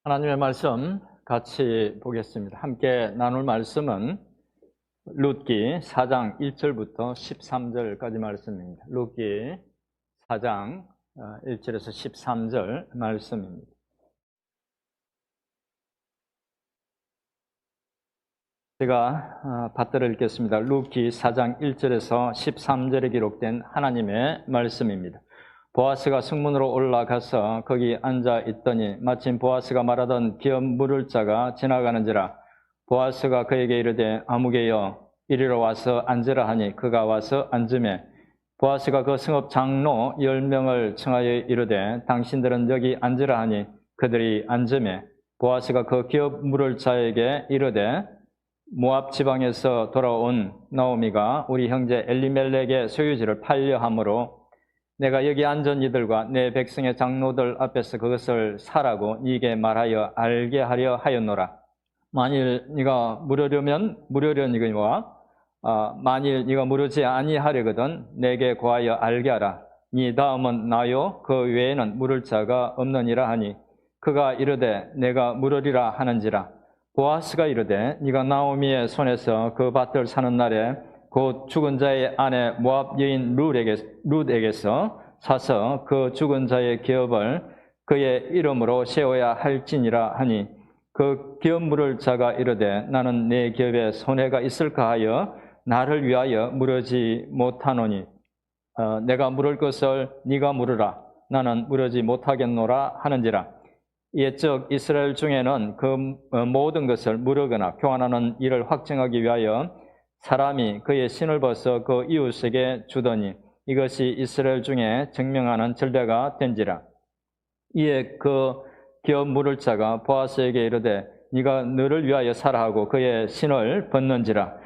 하나님의 말씀 같이 보겠습니다. 함께 나눌 말씀은 룻기 4장 1절부터 13절까지 말씀입니다. 룻기 4장 1절에서 13절 말씀입니다. 제가 받들어 읽겠습니다. 룻기 4장 1절에서 13절에 기록된 하나님의 말씀입니다. 보아스가 성문으로 올라가서 거기 앉아 있더니 마침 보아스가 말하던 기업 물을 자가 지나가는지라. 보아스가 그에게 이르되 아무개여 이리로 와서 앉으라 하니 그가 와서 앉으매 보아스가 그 성읍 장로 10명을 청하여 이르되 당신들은 여기 앉으라 하니 그들이 앉으매 보아스가 그 기업 물을 자에게 이르되 모압 지방에서 돌아온 나오미가 우리 형제 엘리멜렉의 소유지를 팔려 함으로 내가 여기 앉은 이들과 내 백성의 장로들 앞에서 그것을 사라고 네게 말하여 알게 하려 하였노라. 만일 네가 물으려니와 만일 네가 물으지 아니하려거든 내게 고하여 알게 하라. 네 다음은 나요 그 외에는 물을 자가 없느니라 하니 그가 이르되 내가 물으리라 하는지라. 보아스가 이르되 네가 나오미의 손에서 그 밭을 사는 날에 곧 죽은 자의 아내 모압 여인 룻에게서 사서 그 죽은 자의 기업을 그의 이름으로 세워야 할지니라 하니 그 기업 물을 자가 이르되 나는 내 기업에 손해가 있을까 하여 나를 위하여 물으지 못하노니 내가 물을 것을 네가 물으라. 나는 물으지 못하겠노라 하는지라. 옛적 이스라엘 중에는 그 모든 것을 물으거나 교환하는 일을 확증하기 위하여 사람이 그의 신을 벗어 그 이웃에게 주더니 이것이 이스라엘 중에 증명하는 전례가 된지라. 이에 그 기업 물을 자가 보아스에게 이르되 네가 너를 위하여 사라 하고 그의 신을 벗는지라.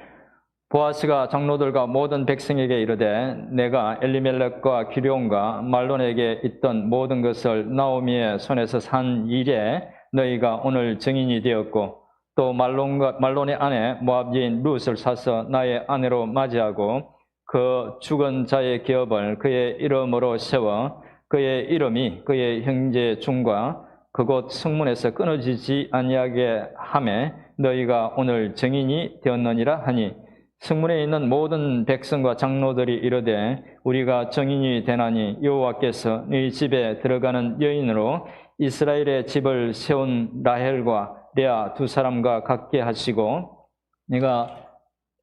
보아스가 장로들과 모든 백성에게 이르되 내가 엘리멜렉과 기럯과 말론에게 있던 모든 것을 나오미의 손에서 산 일에 너희가 오늘 증인이 되었고 또 말론의 아내 모압 여인 룻을 사서 나의 아내로 맞이하고 그 죽은 자의 기업을 그의 이름으로 세워 그의 이름이 그의 형제 중과 그곳 성문에서 끊어지지 아니하게 하매 너희가 오늘 증인이 되었느니라 하니 성문에 있는 모든 백성과 장로들이 이르되 우리가 증인이 되나니 여호와께서 너희 집에 들어가는 여인으로 이스라엘의 집을 세운 라헬과 레아 두 사람과 같게 하시고 네가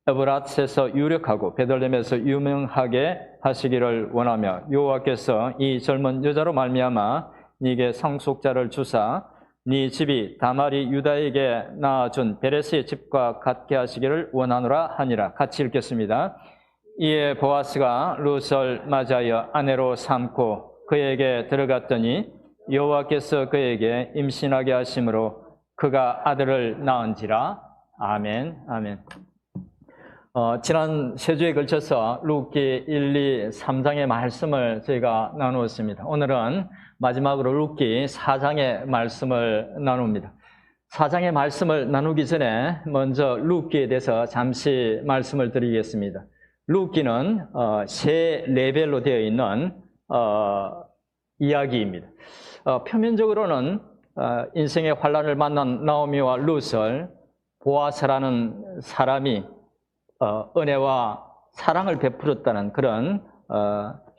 에브랏에서 유력하고 베들레헴에서 유명하게 하시기를 원하며 여호와께서 이 젊은 여자로 말미암아 네게 상속자를 주사 네 집이 다말이 유다에게 낳아준 베레스의 집과 같게 하시기를 원하노라 하니라. 같이 읽겠습니다. 이에 보아스가 룻을 맞이하여 아내로 삼고 그에게 들어갔더니 여호와께서 그에게 임신하게 하심으로 그가 아들을 낳은지라. 아멘. 아멘. 지난 세 주에 걸쳐서 룻기 1, 2, 3장의 말씀을 저희가 나누었습니다. 오늘은 마지막으로 룻기 4장의 말씀을 나눕니다. 4장의 말씀을 나누기 전에 먼저 룻기에 대해서 잠시 말씀을 드리겠습니다. 룻기는 세 레벨로 되어 있는 이야기입니다. 표면적으로는 인생의 환란을 만난 나오미와 룻을 보아스라는 사람이 은혜와 사랑을 베풀었다는 그런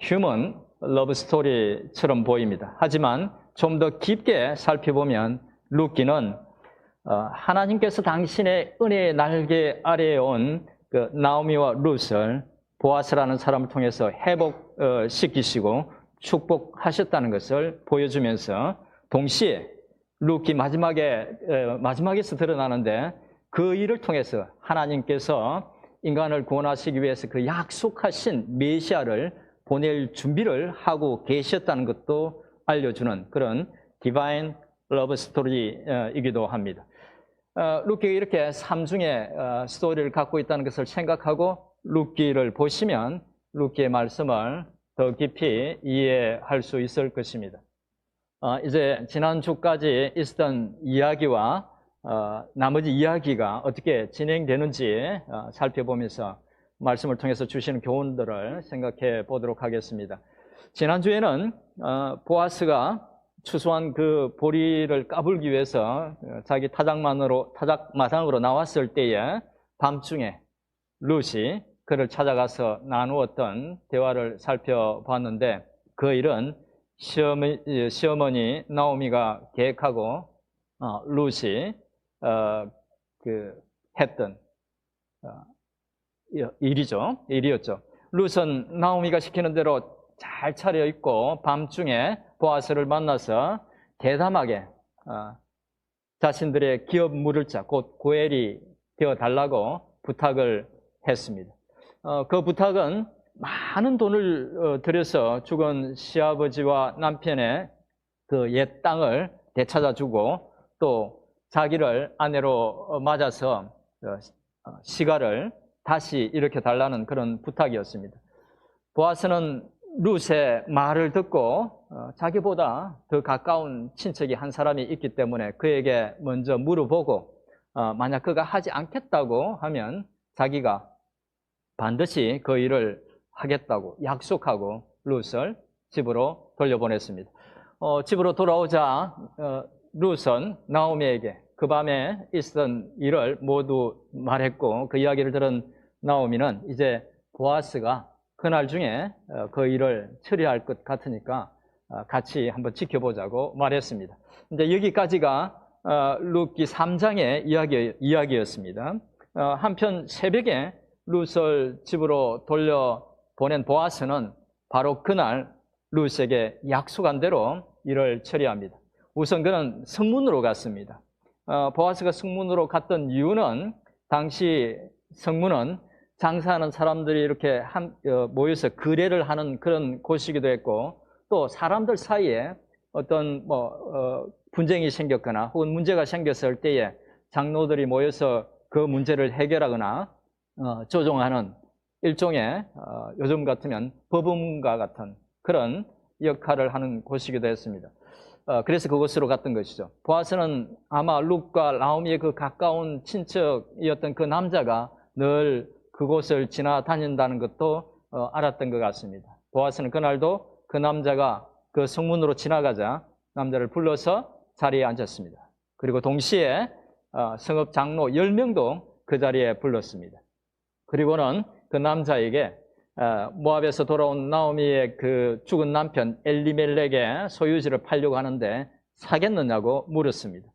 휴먼 러브 스토리처럼 보입니다. 하지만 좀 더 깊게 살펴보면 룻기는 하나님께서 당신의 은혜의 날개 아래에 온 그 나오미와 룻을 보아스라는 사람을 통해서 회복시키시고 축복하셨다는 것을 보여주면서 동시에 룻기 마지막에서 드러나는데 그 일을 통해서 하나님께서 인간을 구원하시기 위해서 그 약속하신 메시아를 보낼 준비를 하고 계셨다는 것도 알려주는 그런 디바인 러브 스토리이기도 합니다. 룻기가 이렇게 3중의 스토리를 갖고 있다는 것을 생각하고 룻기를 보시면 룻기의 말씀을 더 깊이 이해할 수 있을 것입니다. 이제 지난주까지 있었던 이야기와 나머지 이야기가 어떻게 진행되는지 살펴보면서 말씀을 통해서 주시는 교훈들을 생각해 보도록 하겠습니다. 지난주에는 보아스가 추수한 그 보리를 까불기 위해서 자기 타작마당으로 나왔을 때에 밤중에 룻이 그를 찾아가서 나누었던 대화를 살펴봤는데, 그 일은 시어머니 나오미가 계획하고 룻이 했던 일이었죠. 룻은 나오미가 시키는 대로 잘 차려입고 밤중에 보아스를 만나서 대담하게 자신들의 기업 물을자, 곧 고엘이 되어달라고 부탁을 했습니다. 그 부탁은 많은 돈을 들여서 죽은 시아버지와 남편의 그 옛 땅을 되찾아주고, 또 자기를 아내로 맞아서 시가를 다시 일으켜달라는 그런 부탁이었습니다. 보아스는 룻의 말을 듣고 자기보다 더 가까운 친척이 한 사람이 있기 때문에 그에게 먼저 물어보고, 만약 그가 하지 않겠다고 하면 자기가 반드시 그 일을 하겠다고 약속하고 룻을 집으로 돌려보냈습니다. 집으로 돌아오자 룻은 나오미에게 그 밤에 있었던 일을 모두 말했고, 그 이야기를 들은 나오미는 이제 보아스가 그날 중에 그 일을 처리할 것 같으니까 같이 한번 지켜보자고 말했습니다. 이제 여기까지가 룻기 3장의 이야기였습니다. 한편 새벽에 룻을 집으로 돌려보낸 보아스는 바로 그날 룻에게 약속한 대로 일을 처리합니다. 우선 그는 성문으로 갔습니다. 보아스가 성문으로 갔던 이유는, 당시 성문은 장사하는 사람들이 이렇게 모여서 거래를 하는 그런 곳이기도 했고, 또 사람들 사이에 어떤 분쟁이 생겼거나 혹은 문제가 생겼을 때에 장로들이 모여서 그 문제를 해결하거나 조정하는 일종의 요즘 같으면 법원과 같은 그런 역할을 하는 곳이기도 했습니다. 그래서 그곳으로 갔던 것이죠. 보아스는 아마 룻과 나오미의 그 가까운 친척이었던 그 남자가 늘 그곳을 지나다닌다는 것도 알았던 것 같습니다. 보아스는 그날도 그 남자가 그 성문으로 지나가자 남자를 불러서 자리에 앉았습니다. 그리고 동시에 성읍 장로 10명도 그 자리에 불렀습니다. 그리고는 그 남자에게 모압에서 돌아온 나오미의 그 죽은 남편 엘리멜렉의 소유지를 팔려고 하는데 사겠느냐고 물었습니다.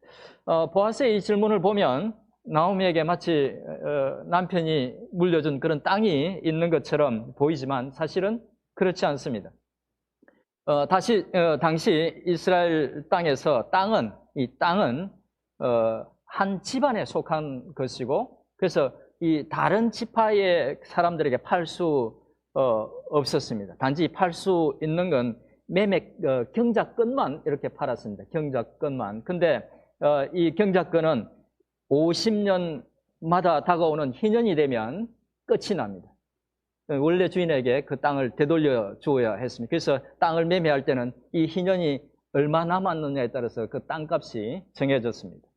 보아스의 이 질문을 보면 나오미에게 마치 남편이 물려준 그런 땅이 있는 것처럼 보이지만 사실은 그렇지 않습니다. 당시 이스라엘 땅에서 이 땅은 한 집안에 속한 것이고, 그래서 이 다른 지파의 사람들에게 팔 수 없었습니다. 단지 팔 수 있는 건 매매 경작권만 이렇게 팔았습니다. 경작권만. 근데 이 경작권은 50년마다 다가오는 희년이 되면 끝이 납니다. 원래 주인에게 그 땅을 되돌려 주어야 했습니다. 그래서 땅을 매매할 때는 이 희년이 얼마 남았느냐에 따라서 그 땅값이 정해졌습니다.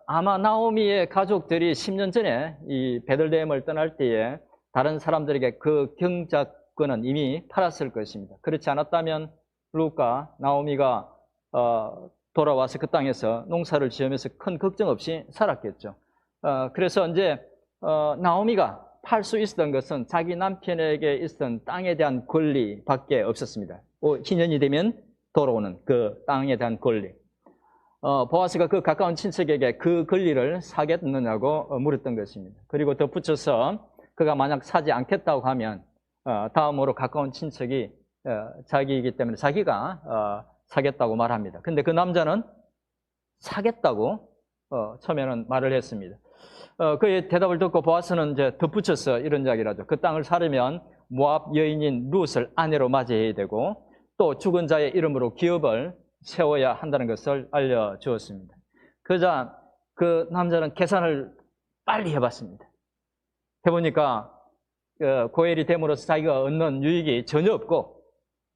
아마 나오미의 가족들이 10년 전에 이 베들레헴을 떠날 때에 다른 사람들에게 그 경작권은 이미 팔았을 것입니다. 그렇지 않았다면 룻과 나오미가 돌아와서 그 땅에서 농사를 지으면서 큰 걱정 없이 살았겠죠. 그래서 이제 나오미가 팔 수 있었던 것은 자기 남편에게 있었던 땅에 대한 권리밖에 없었습니다. 희년이 되면 돌아오는 그 땅에 대한 권리. 보아스가 그 가까운 친척에게 그 권리를 사겠느냐고 물었던 것입니다. 그리고 덧붙여서 그가 만약 사지 않겠다고 하면 다음으로 가까운 친척이 자기이기 때문에 자기가 사겠다고 말합니다. 근데 그 남자는 사겠다고 처음에는 말을 했습니다. 그의 대답을 듣고 보아스는 이제 덧붙여서 이런 이야기를 하죠. 그 땅을 사려면 모압 여인인 룻을 아내로 맞이해야 되고, 또 죽은 자의 이름으로 기업을 세워야 한다는 것을 알려주었습니다. 그러자 그 남자는 계산을 빨리 해봤습니다. 해보니까 고엘이 됨으로써 자기가 얻는 유익이 전혀 없고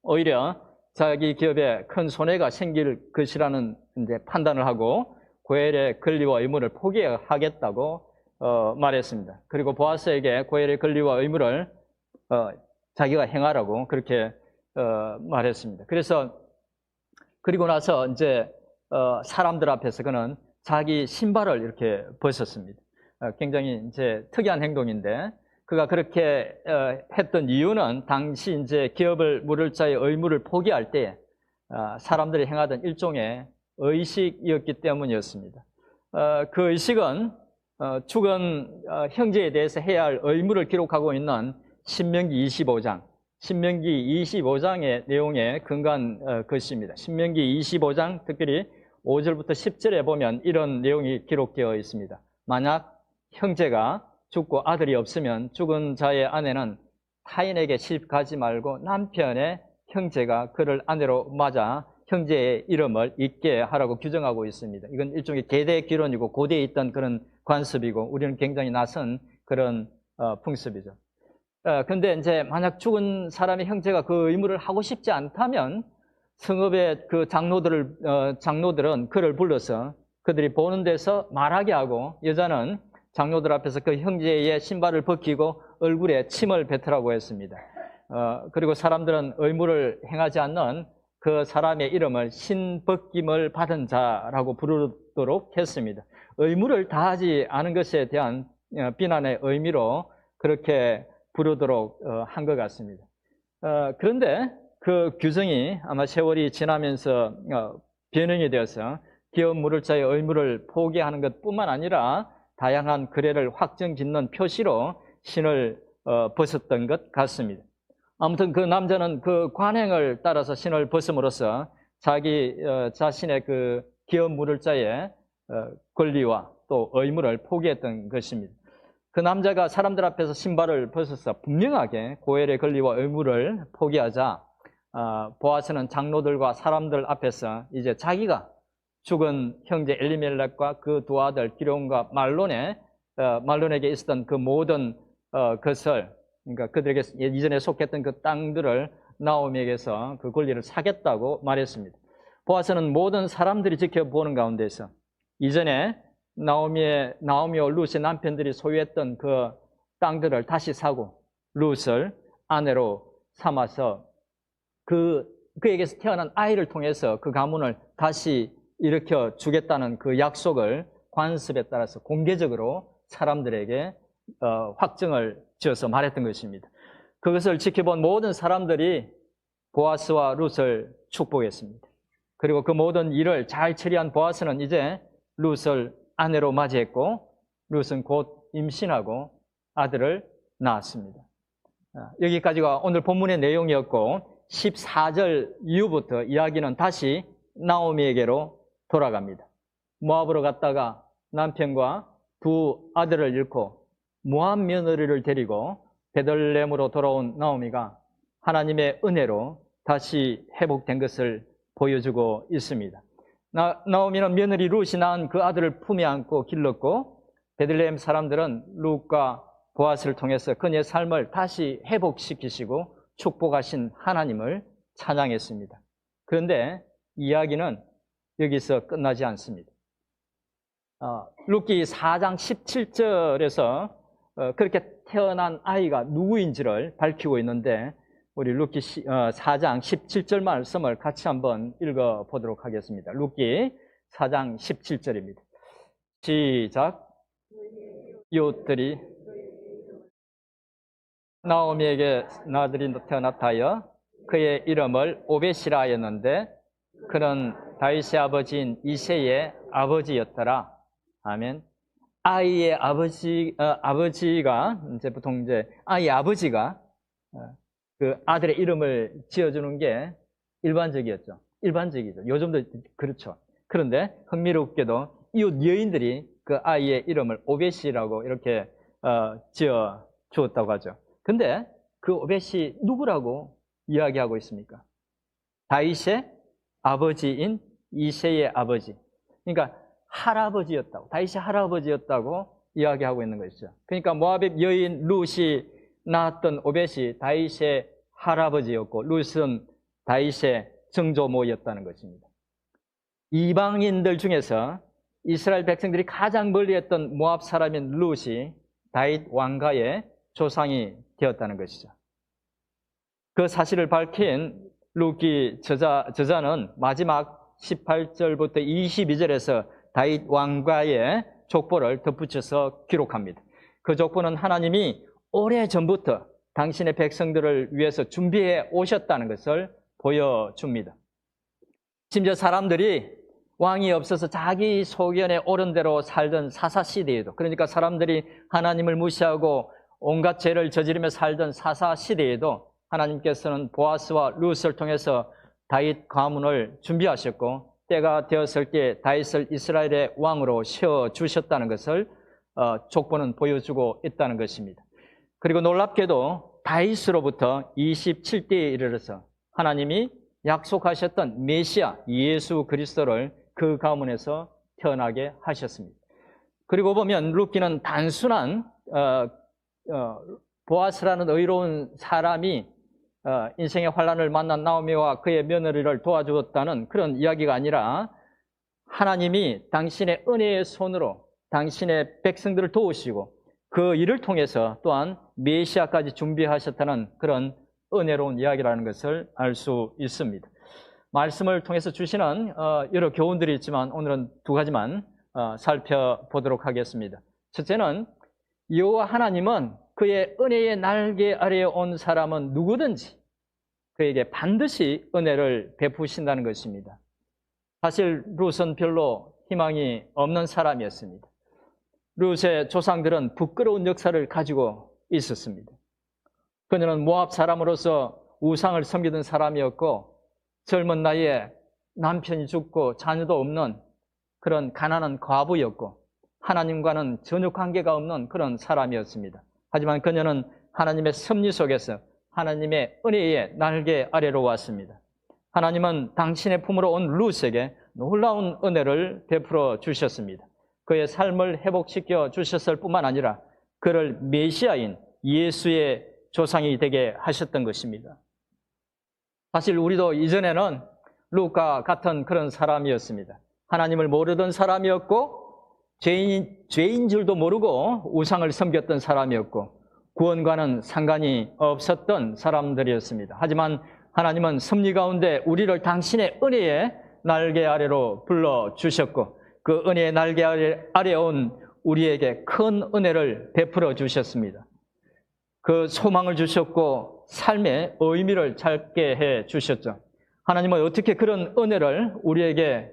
오히려 자기 기업에 큰 손해가 생길 것이라는 이제 판단을 하고 고엘의 권리와 의무를 포기하겠다고 말했습니다. 그리고 보아스에게 고엘의 권리와 의무를 자기가 행하라고 그렇게 말했습니다. 그래서 그리고 나서 이제 사람들 앞에서 그는 자기 신발을 이렇게 벗었습니다. 굉장히 이제 특이한 행동인데, 그가 그렇게 했던 이유는 당시 이제 기업을 물을 자의 의무를 포기할 때 사람들이 행하던 일종의 의식이었기 때문이었습니다. 그 의식은 죽은 형제에 대해서 해야 할 의무를 기록하고 있는 신명기 25장, 신명기 25장의 내용에 근거한 것입니다. 신명기 25장 특별히 5절부터 10절에 보면 이런 내용이 기록되어 있습니다. 만약 형제가 죽고 아들이 없으면 죽은 자의 아내는 타인에게 시집가지 말고 남편의 형제가 그를 아내로 맞아 형제의 이름을 잊게 하라고 규정하고 있습니다. 이건 일종의 계대 기론이고 고대에 있던 그런 관습이고 우리는 굉장히 낯선 그런 풍습이죠. 근데 이제 만약 죽은 사람의 형제가 그 의무를 하고 싶지 않다면 성읍의 그 장로들은 그를 불러서 그들이 보는 데서 말하게 하고, 여자는 장로들 앞에서 그 형제의 신발을 벗기고 얼굴에 침을 뱉으라고 했습니다. 그리고 사람들은 의무를 행하지 않는 그 사람의 이름을 신벗김을 받은 자라고 부르도록 했습니다. 의무를 다하지 않은 것에 대한 비난의 의미로 그렇게 부르도록 한 것 같습니다. 그런데 그 규정이 아마 세월이 지나면서 변형이 되어서 기업 물을 자의 의무를 포기하는 것뿐만 아니라 다양한 규례를 확정짓는 표시로 신을 벗었던 것 같습니다. 아무튼 그 남자는 그 관행을 따라서 신을 벗음으로써 자기 자신의 그 기업 물을 자의 권리와 또 의무를 포기했던 것입니다. 그 남자가 사람들 앞에서 신발을 벗어서 분명하게 고엘의 권리와 의무를 포기하자 보아스는 장로들과 사람들 앞에서 이제 자기가 죽은 형제 엘리멜렉과 그 두 아들 기럝과 말론에게 있었던 그 모든 것을, 그러니까 그들에게 이전에 속했던 그 땅들을 나오미에게서 그 권리를 사겠다고 말했습니다. 보아스는 모든 사람들이 지켜보는 가운데서 이전에 나오미와 룻의 남편들이 소유했던 그 땅들을 다시 사고 룻을 아내로 삼아서 그에게서 태어난 아이를 통해서 그 가문을 다시 일으켜 주겠다는 그 약속을 관습에 따라서 공개적으로 사람들에게 확정을 지어서 말했던 것입니다. 그것을 지켜본 모든 사람들이 보아스와 룻을 축복했습니다. 그리고 그 모든 일을 잘 처리한 보아스는 이제 룻을 아내로 맞이했고 룻은 곧 임신하고 아들을 낳았습니다. 여기까지가 오늘 본문의 내용이었고 14절 이후부터 이야기는 다시 나오미에게로 돌아갑니다. 모압으로 갔다가 남편과 두 아들을 잃고 모압 며느리를 데리고 베들레헴으로 돌아온 나오미가 하나님의 은혜로 다시 회복된 것을 보여주고 있습니다. 나오미는 며느리 룻이 낳은 그 아들을 품에 안고 길렀고 베들레헴 사람들은 룻과 보아스를 통해서 그녀의 삶을 다시 회복시키시고 축복하신 하나님을 찬양했습니다. 그런데 이야기는 여기서 끝나지 않습니다. 룻기 4장 17절에서 그렇게 태어난 아이가 누구인지를 밝히고 있는데 우리 룻기 4장 17절 말씀을 같이 한번 읽어보도록 하겠습니다. 룻기 4장 17절입니다. 시작. 이웃들이 나오미에게 나들이 태어났다여 그의 이름을 오벳이라 하였는데 그는 다윗의 아버지인 이새의 아버지였더라. 아멘. 아이의 아버지가 이제 보통 이제 아이의 아버지가 그 아들의 이름을 지어주는 게 일반적이었죠. 일반적이죠. 요즘도 그렇죠. 그런데 흥미롭게도 이웃 여인들이 그 아이의 이름을 오벳이라고 이렇게 지어 주었다고 하죠. 근데 그 오벳이 누구라고 이야기하고 있습니까? 다윗의 아버지인 이새의 아버지. 그러니까 할아버지였다고, 다윗의 할아버지였다고 이야기하고 있는 것이죠. 그러니까 모압의 여인 룻이 낳았던 오벳이 다윗의 할아버지였고 룻은 다윗의 증조모였다는 것입니다. 이방인들 중에서 이스라엘 백성들이 가장 멀리했던 모압 사람인 룻이 다윗 왕가의 조상이 되었다는 것이죠. 그 사실을 밝힌 룻기 저자는 마지막 18절부터 22절에서 다윗 왕과의 족보를 덧붙여서 기록합니다. 그 족보는 하나님이 오래전부터 당신의 백성들을 위해서 준비해 오셨다는 것을 보여줍니다. 심지어 사람들이 왕이 없어서 자기 소견에 옳은 대로 살던 사사시대에도, 그러니까 사람들이 하나님을 무시하고 온갖 죄를 저지르며 살던 사사시대에도 하나님께서는 보아스와 룻을 통해서 다윗 가문을 준비하셨고 때가 되었을 때 다윗을 이스라엘의 왕으로 세워주셨다는 것을 족보는 보여주고 있다는 것입니다. 그리고 놀랍게도 다윗으로부터 27대에 이르러서 하나님이 약속하셨던 메시아 예수 그리스도를 그 가문에서 태어나게 하셨습니다. 그리고 보면 룻기는 단순한 보아스라는 의로운 사람이 인생의 환난을 만난 나오미와 그의 며느리를 도와주었다는 그런 이야기가 아니라 하나님이 당신의 은혜의 손으로 당신의 백성들을 도우시고 그 일을 통해서 또한 메시아까지 준비하셨다는 그런 은혜로운 이야기라는 것을 알 수 있습니다. 말씀을 통해서 주시는 여러 교훈들이 있지만 오늘은 두 가지만 살펴보도록 하겠습니다. 첫째는 여호와 하나님은 그의 은혜의 날개 아래에 온 사람은 누구든지 그에게 반드시 은혜를 베푸신다는 것입니다. 사실 룻은 별로 희망이 없는 사람이었습니다. 룻의 조상들은 부끄러운 역사를 가지고 있었습니다. 그녀는 모압 사람으로서 우상을 섬기던 사람이었고 젊은 나이에 남편이 죽고 자녀도 없는 그런 가난한 과부였고 하나님과는 전혀 관계가 없는 그런 사람이었습니다. 하지만 그녀는 하나님의 섭리 속에서 하나님의 은혜의 날개 아래로 왔습니다. 하나님은 당신의 품으로 온 룻에게 놀라운 은혜를 베풀어 주셨습니다. 그의 삶을 회복시켜 주셨을 뿐만 아니라 그를 메시아인 예수의 조상이 되게 하셨던 것입니다. 사실 우리도 이전에는 룻과 같은 그런 사람이었습니다. 하나님을 모르던 사람이었고 죄인 줄도 모르고 우상을 섬겼던 사람이었고 구원과는 상관이 없었던 사람들이었습니다. 하지만 하나님은 섭리 가운데 우리를 당신의 은혜의 날개 아래로 불러주셨고 그 은혜의 날개 아래에 온 우리에게 큰 은혜를 베풀어 주셨습니다. 그 소망을 주셨고 삶의 의미를 찾게 해 주셨죠. 하나님은 어떻게 그런 은혜를 우리에게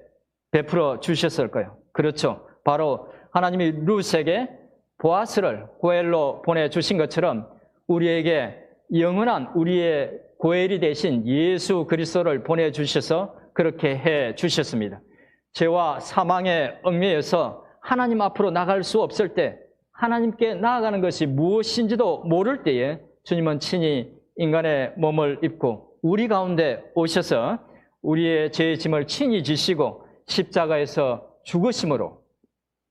베풀어 주셨을까요? 그렇죠. 바로 하나님이 룻에게 보아스를 고엘로 보내주신 것처럼 우리에게 영원한 우리의 고엘이 되신 예수 그리스도를 보내주셔서 그렇게 해 주셨습니다. 죄와 사망의 얽매여서 하나님 앞으로 나갈 수 없을 때 하나님께 나아가는 것이 무엇인지도 모를 때에 주님은 친히 인간의 몸을 입고 우리 가운데 오셔서 우리의 죄의 짐을 친히 지시고 십자가에서 죽으심으로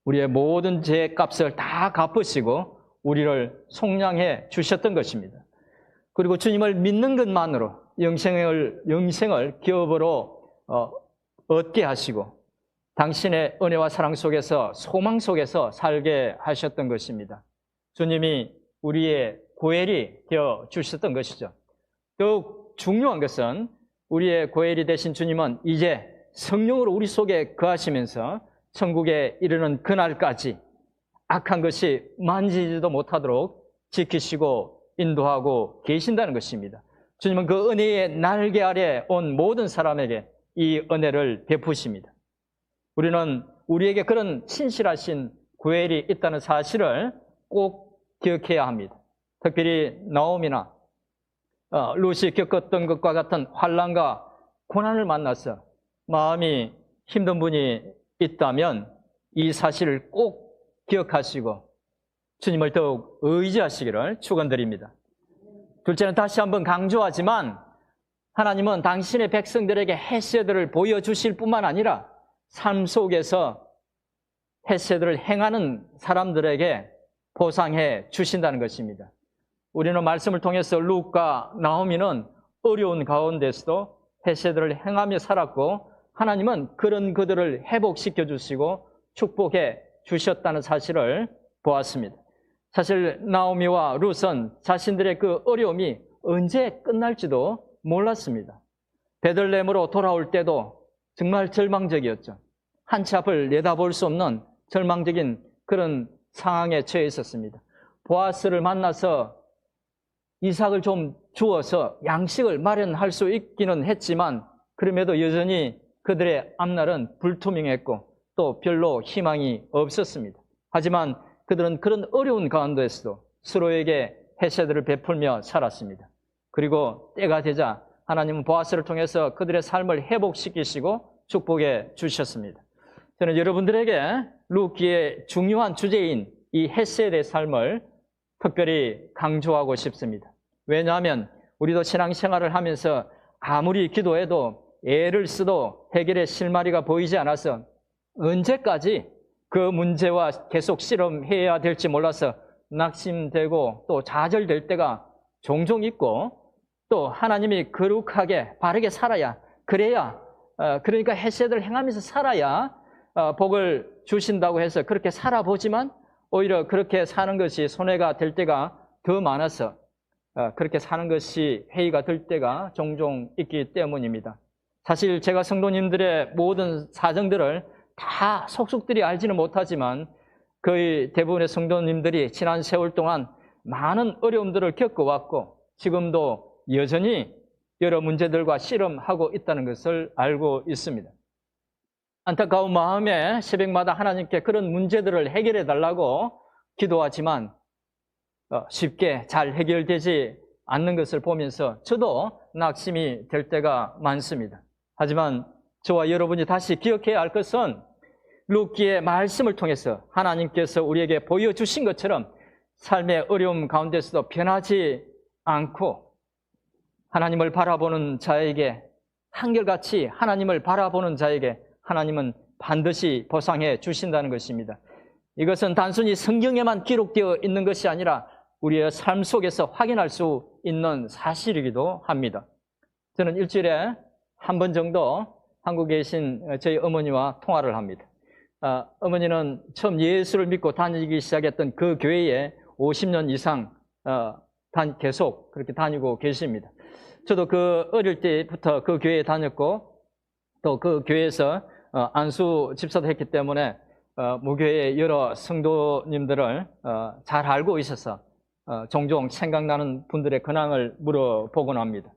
우리의 모든 죄의 값을 다 갚으시고 우리를 속량해 주셨던 것입니다. 그리고 주님을 믿는 것만으로 영생을 기업으로 얻게 하시고 당신의 은혜와 사랑 속에서 소망 속에서 살게 하셨던 것입니다. 주님이 우리의 고엘이 되어 주셨던 것이죠. 더욱 중요한 것은 우리의 고엘이 되신 주님은 이제 성령으로 우리 속에 거하시면서 천국에 이르는 그날까지 악한 것이 만지지도 못하도록 지키시고 인도하고 계신다는 것입니다. 주님은 그 은혜의 날개 아래 온 모든 사람에게 이 은혜를 베푸십니다. 우리는 우리에게 그런 신실하신 고엘이 있다는 사실을 꼭 기억해야 합니다. 특별히 나오미나 룻이 겪었던 것과 같은 환난과 고난을 만나서 마음이 힘든 분이 있다면 이 사실을 꼭 기억하시고 주님을 더욱 의지하시기를 축원드립니다. 둘째는 다시 한번 강조하지만 하나님은 당신의 백성들에게 헤세드를 보여주실 뿐만 아니라 삶 속에서 헤세드를 행하는 사람들에게 보상해 주신다는 것입니다. 우리는 말씀을 통해서 룻과 나오미는 어려운 가운데서도 헤세드를 행하며 살았고 하나님은 그런 그들을 회복시켜 주시고 축복해 주셨다는 사실을 보았습니다. 사실 나오미와 룻은 자신들의 그 어려움이 언제 끝날지도 몰랐습니다. 베들레헴으로 돌아올 때도 정말 절망적이었죠. 한 치 앞을 내다볼 수 없는 절망적인 그런 상황에 처해 있었습니다. 보아스를 만나서 이삭을 좀 주어서 양식을 마련할 수 있기는 했지만 그럼에도 여전히 그들의 앞날은 불투명했고 또 별로 희망이 없었습니다. 하지만 그들은 그런 어려운 가운데서도 서로에게 헤세드를 베풀며 살았습니다. 그리고 때가 되자 하나님은 보아스를 통해서 그들의 삶을 회복시키시고 축복해 주셨습니다. 저는 여러분들에게 룻기의 중요한 주제인 이 헤세드의 삶을 특별히 강조하고 싶습니다. 왜냐하면 우리도 신앙생활을 하면서 아무리 기도해도 애를 써도 해결의 실마리가 보이지 않아서 언제까지 그 문제와 계속 씨름해야 될지 몰라서 낙심되고 또 좌절될 때가 종종 있고 또 하나님이 거룩하게 바르게 살아야 그래야 그러니까 헤세드를 행하면서 살아야 복을 주신다고 해서 그렇게 살아보지만 오히려 그렇게 사는 것이 손해가 될 때가 더 많아서 그렇게 사는 것이 회의가 될 때가 종종 있기 때문입니다. 사실 제가 성도님들의 모든 사정들을 다 속속들이 알지는 못하지만 거의 대부분의 성도님들이 지난 세월 동안 많은 어려움들을 겪어왔고 지금도 여전히 여러 문제들과 씨름하고 있다는 것을 알고 있습니다. 안타까운 마음에 새벽마다 하나님께 그런 문제들을 해결해 달라고 기도하지만 쉽게 잘 해결되지 않는 것을 보면서 저도 낙심이 될 때가 많습니다. 하지만 저와 여러분이 다시 기억해야 할 것은 룻기의 말씀을 통해서 하나님께서 우리에게 보여주신 것처럼 삶의 어려움 가운데서도 변하지 않고 하나님을 바라보는 자에게 한결같이 하나님을 바라보는 자에게 하나님은 반드시 보상해 주신다는 것입니다. 이것은 단순히 성경에만 기록되어 있는 것이 아니라 우리의 삶 속에서 확인할 수 있는 사실이기도 합니다. 저는 일주일에 한 번 정도 한국에 계신 저희 어머니와 통화를 합니다. 어머니는 처음 예수를 믿고 다니기 시작했던 그 교회에 50년 이상 계속 그렇게 다니고 계십니다. 저도 그 어릴 때부터 그 교회에 다녔고 또 그 교회에서 안수 집사도 했기 때문에 무교회의 여러 성도님들을 잘 알고 있어서 종종 생각나는 분들의 근황을 물어보곤 합니다.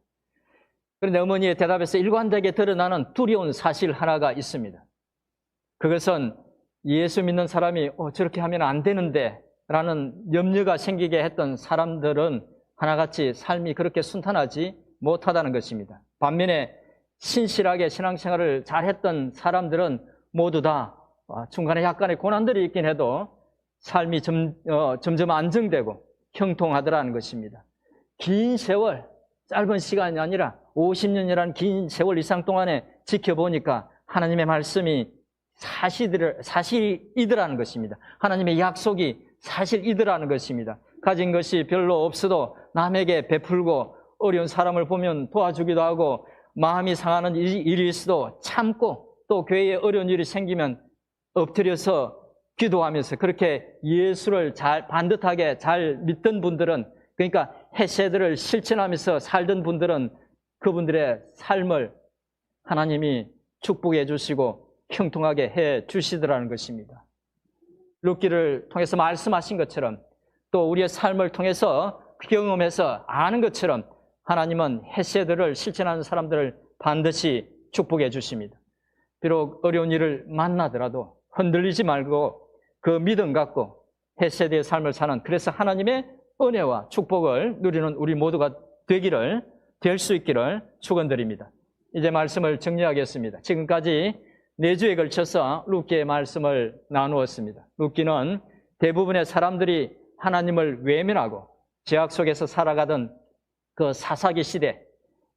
그런데 어머니의 대답에서 일관되게 드러나는 두려운 사실 하나가 있습니다. 그것은 예수 믿는 사람이 저렇게 하면 안 되는데 라는 염려가 생기게 했던 사람들은 하나같이 삶이 그렇게 순탄하지 못하다는 것입니다. 반면에 신실하게 신앙생활을 잘했던 사람들은 모두 다 중간에 약간의 고난들이 있긴 해도 삶이 점점 안정되고 형통하더라는 것입니다. 긴 세월, 짧은 시간이 아니라 50년이라는 긴 세월 이상 동안에 지켜보니까 하나님의 말씀이 사실이더라는 것입니다. 하나님의 약속이 사실이더라는 것입니다. 가진 것이 별로 없어도 남에게 베풀고 어려운 사람을 보면 도와주기도 하고 마음이 상하는 일이 있어도 참고 또 교회에 어려운 일이 생기면 엎드려서 기도하면서 그렇게 예수를 반듯하게 잘 믿던 분들은 그러니까 헤세드를 실천하면서 살던 분들은 그분들의 삶을 하나님이 축복해 주시고 형통하게 해 주시더라는 것입니다. 룻기를 통해서 말씀하신 것처럼 또 우리의 삶을 통해서 경험해서 아는 것처럼 하나님은 헤세드를 실천하는 사람들을 반드시 축복해 주십니다. 비록 어려운 일을 만나더라도 흔들리지 말고 그 믿음 갖고 헤세드의 삶을 사는 그래서 하나님의 은혜와 축복을 누리는 우리 모두가 될 수 있기를 축원드립니다. 이제 말씀을 정리하겠습니다. 지금까지 4주에 걸쳐서 룻기의 말씀을 나누었습니다. 룻기는 대부분의 사람들이 하나님을 외면하고 죄악 속에서 살아가던 그 사사기 시대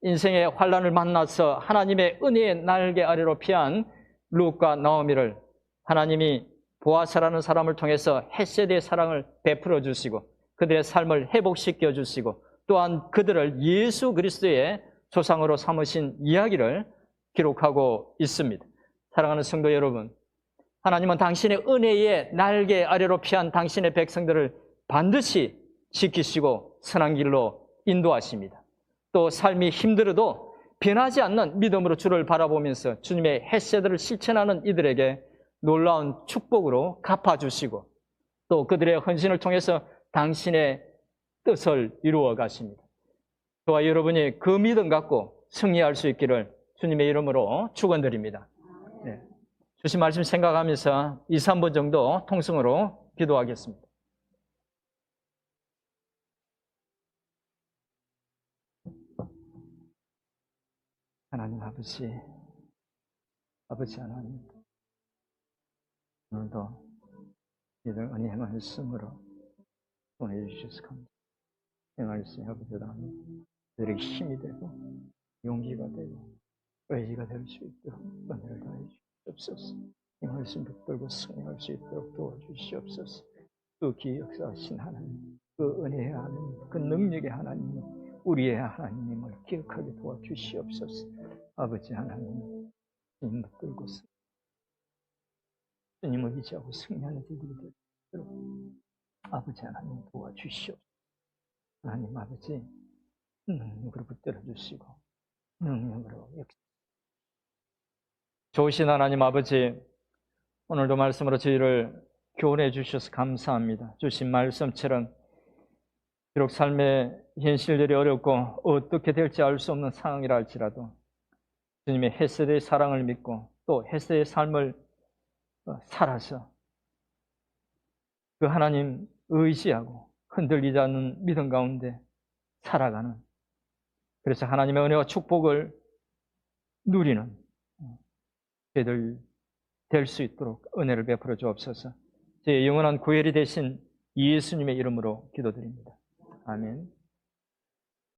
인생의 환난을 만나서 하나님의 은혜의 날개 아래로 피한 룻과 나오미를 하나님이 보아스라는 사람을 통해서 헤세드의 사랑을 베풀어 주시고 그들의 삶을 회복시켜 주시고 또한 그들을 예수 그리스도의 조상으로 삼으신 이야기를 기록하고 있습니다. 사랑하는 성도 여러분, 하나님은 당신의 은혜의 날개 아래로 피한 당신의 백성들을 반드시 지키시고 선한 길로 인도하십니다. 또 삶이 힘들어도 변하지 않는 믿음으로 주를 바라보면서 주님의 헤세드를 실천하는 이들에게 놀라운 축복으로 갚아주시고 또 그들의 헌신을 통해서 당신의 뜻을 이루어 가십니다. 저와 여러분이 그 믿음 갖고 승리할 수 있기를 주님의 이름으로 축원드립니다. 네. 주신 말씀 생각하면서 2, 3분 정도 통성으로 기도하겠습니다. 하나님 아버지 하나님, 오늘도 이들 은혜의 말씀으로 보내주셔서 감사합니다. 이 말씀 아버지 하나님, 저에게 힘이 되고 용기가 되고 의지가 될 수 있도록 은혜를 다해 주시옵소서. 이 말씀 붙들고 승리할 수 있도록 도와주시옵소서. 그 기억사하신 하나님, 그 은혜의 하나님, 그 능력의 하나님, 우리의 하나님을 기억하게 도와주시옵소서. 아버지 하나님, 주님 붙들고 주님을 의지하고 승리하는 저희들이 되도록 아버지 하나님 도와주시옵소서. 하나님 아버지, 능력으로 붙들어 주시고 능력으로 역시 좋으신 하나님 아버지, 오늘도 말씀으로 저희를 교훈해 주셔서 감사합니다. 주신 말씀처럼 비록 삶의 현실들이 어렵고 어떻게 될지 알 수 없는 상황이라 할지라도 주님의 헤세드의 사랑을 믿고 또 헤세드의 삶을 살아서 그 하나님 의지하고 흔들리지 않는 믿음 가운데 살아가는, 그래서 하나님의 은혜와 축복을 누리는 저희들 될 수 있도록 은혜를 베풀어 주옵소서. 제 영원한 구별이 되신 예수님의 이름으로 기도드립니다. 아멘.